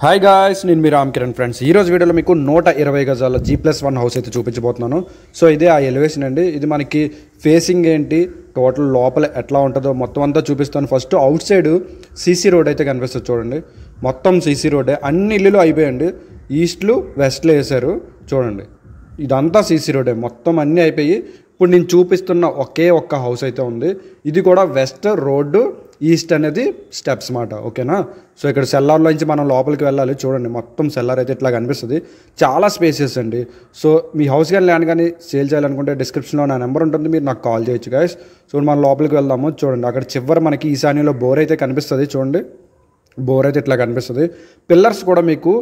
Hi guys, నేను మీ Ram Kiran friends. ఈరోజు వీడియోలో మీకు 120 గజాల G+1 హౌస్ అయితే చూపించబోతున్నాను. సో ఇదే ఆ ఎలివేషన్ అండి. ఇది మనకి ఫేసింగ్ ఏంటి, టోటల్ లోపల ఎట్లా ఉంటుందో మొత్తం అంతా చూపిస్తాను. First out side CC road అయితే కనిపిస్తుంది చూడండి. మొత్తం సీసీ రోడ్డే, అన్ని ఇల్లులు అయిపోయాయండి. ఈస్ట్లు వెస్ట్లు వేశారు చూడండి. ఇదంతా సీసీ రోడ్డే, మొత్తం అన్నీ అయిపోయి ఇప్పుడు నేను చూపిస్తున్న ఒకే ఒక్క హౌస్ అయితే ఉంది. ఇది కూడా వెస్ట్ రోడ్డు, ఈస్ట్ అనేది స్టెప్స్ మాట. ఓకేనా. సో ఇక్కడ సెల్లార్లో నుంచి మనం లోపలికి వెళ్ళాలి. చూడండి మొత్తం సెల్లార్ అయితే ఇట్లా కనిపిస్తుంది. చాలా స్పేసెస్ అండి. సో మీ హౌస్ కానీ ల్యాండ్ కానీ సేల్ చేయాలనుకుంటే డిస్క్రిప్షన్లో నా నెంబర్ ఉంటుంది, మీరు నాకు కాల్ చేయొచ్చు గాయస్. సో మనం లోపలికి వెళ్దాము. చూడండి అక్కడ చివరి మనకి ఈశాన్యంలో బోర్ అయితే కనిపిస్తుంది చూడండి. బోర్ అయితే ఇట్లా కనిపిస్తుంది. పిల్లర్స్ కూడా మీకు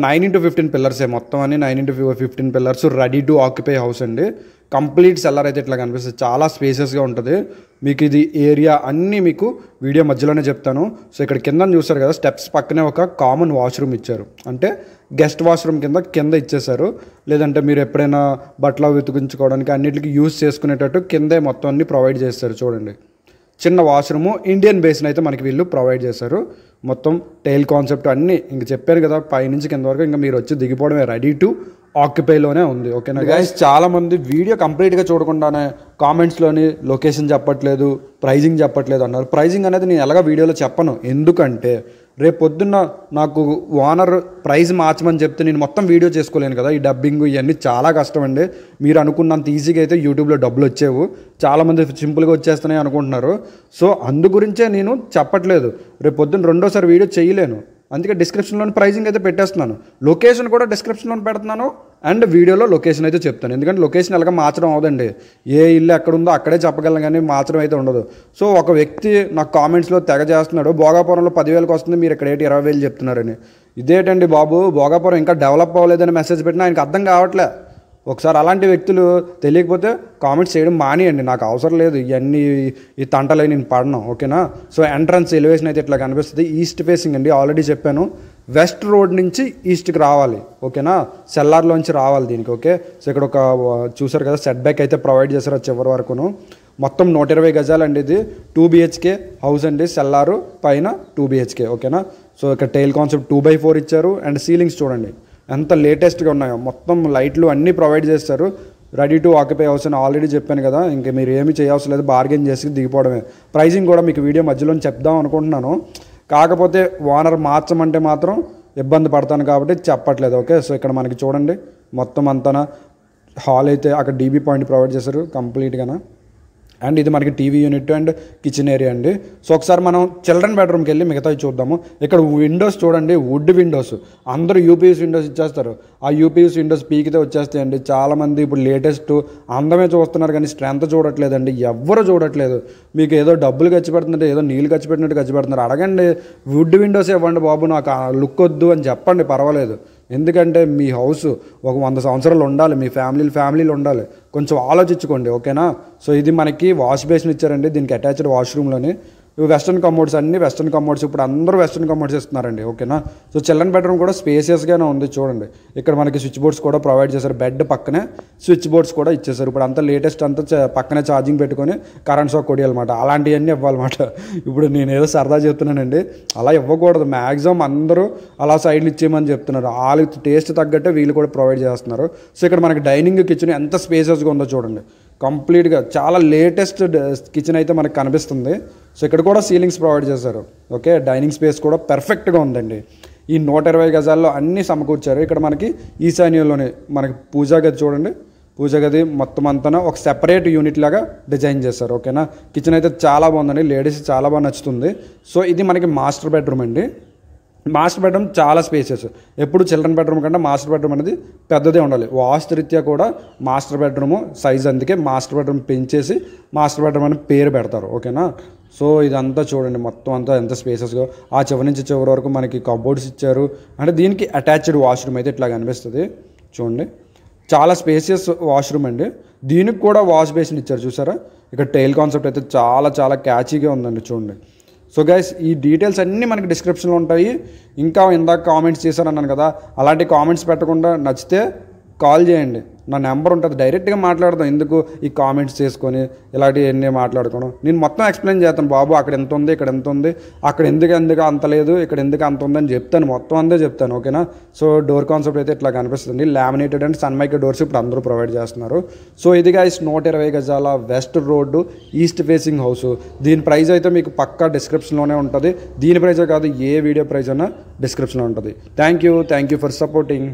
9x15 పిల్లర్సే, మొత్తం అన్ని 9x15 pillars. Ready to occupy house అండి. కంప్లీట్ సెల్లర్ అయితే ఇట్లా కనిపిస్తుంది. చాలా స్పేసెస్గా ఉంటుంది. మీకు ఇది ఏరియా అన్నీ మీకు వీడియో మధ్యలోనే చెప్తాను. సో ఇక్కడ కింద చూస్తారు కదా, స్టెప్స్ పక్కనే ఒక కామన్ వాష్రూమ్ ఇచ్చారు. అంటే గెస్ట్ వాష్రూమ్ కింద ఇచ్చేసారు. లేదంటే మీరు ఎప్పుడైనా బట్టలు వెతుకుంచుకోవడానికి అన్నిటికీ యూజ్ చేసుకునేటట్టు కిందే మొత్తం అన్ని ప్రొవైడ్ చేస్తారు చూడండి. చిన్న వాష్రూము, ఇండియన్ బేసిన్ అయితే మనకి వీళ్ళు ప్రొవైడ్ చేశారు. మొత్తం టైల్ కాన్సెప్ట్ అన్నీ ఇంక చెప్పారు కదా, పైనుంచి కింద వరకు ఇంకా మీరు వచ్చి దిగిపోవడమే. రెడీ టు ఆక్యుపైలోనే ఉంది. ఓకేనా గైస్. చాలామంది వీడియో కంప్లీట్గా చూడకుండానే కామెంట్స్లోని లొకేషన్ చెప్పట్లేదు, ప్రైజింగ్ చెప్పట్లేదు అన్నారు. ప్రైజింగ్ అనేది నేను ఎలాగ వీడియోలో చెప్పను. ఎందుకంటే రేపు పొద్దున్న నాకు ఓనర్ ప్రైస్ మార్చమని చెప్తే నేను మొత్తం వీడియో చేసుకోలేను కదా. ఈ డబ్బింగ్ ఇవన్నీ చాలా కష్టం అండి. మీరు అనుకున్నంత ఈజీగా అయితే యూట్యూబ్లో డబ్బులు వచ్చేవు. చాలామంది సింపుల్గా వచ్చేస్తున్నాయి అనుకుంటున్నారు. సో అందు గురించే నేను చెప్పట్లేదు. రేపు పొద్దున్న రెండోసారి వీడియో చేయలేను. అందుకే డిస్క్రిప్షన్లో ప్రైజింగ్ అయితే పెట్టేస్తున్నాను. లొకేషన్ కూడా డిస్క్రిప్షన్లో పెడుతున్నాను. అండ్ వీడియోలో లొకేషన్ అయితే చెప్తాను. ఎందుకంటే లొకేషన్ ఎలాగ మార్చడం అవదండి. ఏ ఇల్లు ఎక్కడుందో అక్కడే చెప్పగలను, కానీ మార్చడం అయితే ఉండదు. సో ఒక వ్యక్తి నాకు కామెంట్స్లో తెగ చేస్తున్నాడు, భోగాపురంలో 10,000కి వస్తుంది, మీరు ఇక్కడ 20,000 చెప్తున్నారని. ఇదేంటండి బాబు, భోగాపురం ఇంకా డెవలప్ అవ్వలేదని మెసేజ్ పెట్టినా ఆయనకు అర్థం కావట్లే. ఒకసారి అలాంటి వ్యక్తులు తెలియకపోతే కామెంట్స్ చేయడం మానేయండి. నాకు అవసరం లేదు ఇవన్నీ, ఈ తంటలే నేను పడను. ఓకేనా. సో ఎంట్రన్స్ ఎలివేషన్ అయితే ఇట్లా కనిపిస్తుంది. ఈస్ట్ ఫేసింగ్ అండి, ఆల్రెడీ చెప్పాను. వెస్ట్ రోడ్ నుంచి ఈస్ట్కి రావాలి. ఓకేనా. సెల్లార్లోంచి రావాలి దీనికి. ఓకే. సో ఇక్కడ ఒక చూసారు కదా, సెట్ బ్యాక్ అయితే ప్రొవైడ్ చేశారు చివరి వరకును. మొత్తం 120 గజాలండి. ఇది 2 BHK హౌస్ అండి. సెల్లారు పైన 2 BHK. ఓకేనా. సో ఇక్కడ టైల్ కాన్సెప్ట్ 2x4 ఇచ్చారు. అండ్ సీలింగ్స్ చూడండి ఎంత లేటెస్ట్గా ఉన్నాయో. మొత్తం లైట్లు అన్నీ ప్రొవైడ్ చేస్తారు. రెడీ టు ఆక్యుపై హౌస్ అని ఆల్రెడీ చెప్పాను కదా. ఇంకా మీరు ఏమీ చేయవలసిన లేదు, బార్గెన్ చేసి దిగిపోవడమే. ప్రైజింగ్ కూడా మీకు వీడియో మధ్యలో చెప్దాం అనుకుంటున్నాను. కాకపోతే ఓనర్ మార్చమంటే మాత్రం ఇబ్బంది పడతాను కాబట్టి చెప్పట్లేదు. ఓకే. సో ఇక్కడ మనకి చూడండి మొత్తం అంతా హాల్ అయితే అక్కడ DB పాయింట్ ప్రొవైడ్ చేశారు కంప్లీట్గా. అండ్ ఇది మనకి TV unit and kitchen area అండి. సో ఒకసారి మనం చిల్డ్రన్ బెడ్రూమ్కి వెళ్ళి మిగతావి చూద్దాము. ఇక్కడ విండోస్ చూడండి, వుడ్ విండోస్. అందరూ UPS విండోస్ ఇచ్చేస్తారు. ఆ UPS విండోస్ పీకితే వచ్చేస్తాయండి. చాలామంది ఇప్పుడు లేటెస్ట్ అందమే చూస్తున్నారు కానీ స్ట్రెంత్ చూడట్లేదండి. ఎవ్వరు చూడట్లేదు. మీకు ఏదో డబ్బులు ఖర్చు పెడుతుంటే ఏదో నీళ్ళు ఖర్చు పెట్టినట్టు ఖర్చు పెడుతున్నారు. అడగండి, వుడ్ విండోస్ ఇవ్వండి బాబు, నాకు ఆ లుక్ వద్దు అని చెప్పండి, పర్వాలేదు. ఎందుకంటే మీ హౌస్ ఒక 100 సంవత్సరాలు ఉండాలి, మీ ఫ్యామిలీలు ఉండాలి. కొంచెం ఆలోచించుకోండి. ఓకేనా. సో ఇది మనకి వాష్ బేసిన్ ఇచ్చారండి, దీనికి అటాచ్డ్ వాష్రూమ్లోని. ఇవి వెస్టర్న్ కమోడ్స్, అన్ని వెస్టర్న్ కమోడ్స్. ఇప్పుడు అందరూ వెస్టర్న్ కమోడ్స్ ఇస్తున్నారండి. ఓకేనా. సో చిల్డ్రన్ బెడ్రూమ్ కూడా స్పేసియస్గానే ఉంది చూడండి. ఇక్కడ మనకి స్విచ్ బోర్డ్స్ కూడా ప్రొవైడ్ చేశారు. బెడ్ పక్కనే స్విచ్ బోర్డ్స్ కూడా ఇచ్చేసారు. ఇప్పుడు అంతా లేటెస్ట్ అంతా పక్కనే ఛార్జింగ్ పెట్టుకొని కరెంట్ షాక్ కొడియాలన్నమాట. అలాంటివన్నీ ఇవ్వాలన్నమాట. ఇప్పుడు నేను ఏదో సరదా చెప్తున్నానండి, అలా ఇవ్వకూడదు. మ్యాక్సిమం అందరూ అలా సైడ్లు ఇచ్చేయమని చెప్తున్నారు. వాళ్ళ టేస్ట్ తగ్గట్టే వీళ్ళు కూడా ప్రొవైడ్ చేస్తున్నారు. సో ఇక్కడ మనకి డైనింగ్ కిచెన్ ఎంత స్పేసెస్గా ఉందో చూడండి. కంప్లీట్గా చాలా లేటెస్ట్ కిచెన్ అయితే మనకు కనిపిస్తుంది. సో ఇక్కడ కూడా సీలింగ్స్ ప్రొవైడ్ చేశారు. ఓకే. డైనింగ్ స్పేస్ కూడా పర్ఫెక్ట్గా ఉందండి. ఈ 120 గజాల్లో అన్నీ సమకూర్చారు. ఇక్కడ మనకి ఈశాన్యంలోనే మనకి పూజా గది చూడండి. పూజా గది మొత్తం అంతా ఒక సెపరేట్ యూనిట్ లాగా డిజైన్ చేశారు. ఓకేనా. కిచెన్ అయితే చాలా బాగుందండి, లేడీస్ చాలా బాగా నచ్చుతుంది. సో ఇది మనకి మాస్టర్ బెడ్రూమ్ అండి. మాస్టర్ బెడ్రూమ్ చాలా స్పేసెస్. ఎప్పుడు చిల్డ్రన్ బెడ్రూమ్ కంటే మాస్టర్ బెడ్రూమ్ అనేది పెద్దదే ఉండాలి. వాస్తురీత్యా కూడా మాస్టర్ బెడ్రూమ్ సైజ్, అందుకే మాస్టర్ బెడ్రూమ్ పెంచేసి మాస్టర్ బెడ్రూమ్ అని పేరు పెడతారు. ఓకేనా. సో ఇదంతా చూడండి మొత్తం అంతా ఎంత స్పేసెస్గా. ఆ చివరి నుంచి చివరి వరకు మనకి కబోర్డ్స్ ఇచ్చారు. అంటే దీనికి అటాచ్డ్ వాష్రూమ్ అయితే ఇట్లా కనిపిస్తుంది చూడండి. చాలా స్పేసియస్ వాష్రూమ్ అండి. దీనికి కూడా వాష్ బేసిన్ ఇచ్చారు చూసారా. ఇక్కడ టైల్ కాన్సెప్ట్ అయితే చాలా చాలా క్యాచీగా ఉందండి చూడండి. సో గైస్ ఈ డీటెయిల్స్ అన్నీ మనకి డిస్క్రిప్షన్లో ఉంటాయి. ఇంకా ఇందాక కామెంట్స్ చేశారన్నాను కదా, అలాంటి కామెంట్స్ పెట్టకుండా నచ్చితే కాల్ చేయండి. నా నెంబర్ ఉంటుంది, డైరెక్ట్గా మాట్లాడదాం. ఎందుకు ఈ కామెంట్స్ చేసుకొని ఇలాంటివన్నీ మాట్లాడుకోవడం. నేను మొత్తం ఎక్స్ప్లెయిన్ చేస్తాను, బాబు అక్కడ ఎంత ఉంది, ఇక్కడ ఎంత ఉంది, అక్కడ ఎందుకు అంత లేదు, ఇక్కడ ఎందుకు అంత ఉందని చెప్తాను, మొత్తం అందే చెప్తాను. ఓకేనా. సో డోర్ కాన్సెప్ట్ అయితే ఇట్లా కనిపిస్తుంది. లామినేటెడ్ అండ్ సన్మైకా డోర్స్ ఇప్పుడు అందరూ ప్రొవైడ్ చేస్తున్నారు. సో ఇది గైస్ 120 గజాల west road east facing house. దీని ప్రైస్ అయితే మీకు పక్కా డిస్క్రిప్షన్లోనే ఉంటుంది. దీని ప్రైజే కాదు, ఏ వీడియో ప్రైజ్ అయినా డిస్క్రిప్షన్లో ఉంటుంది. Thank you for supporting.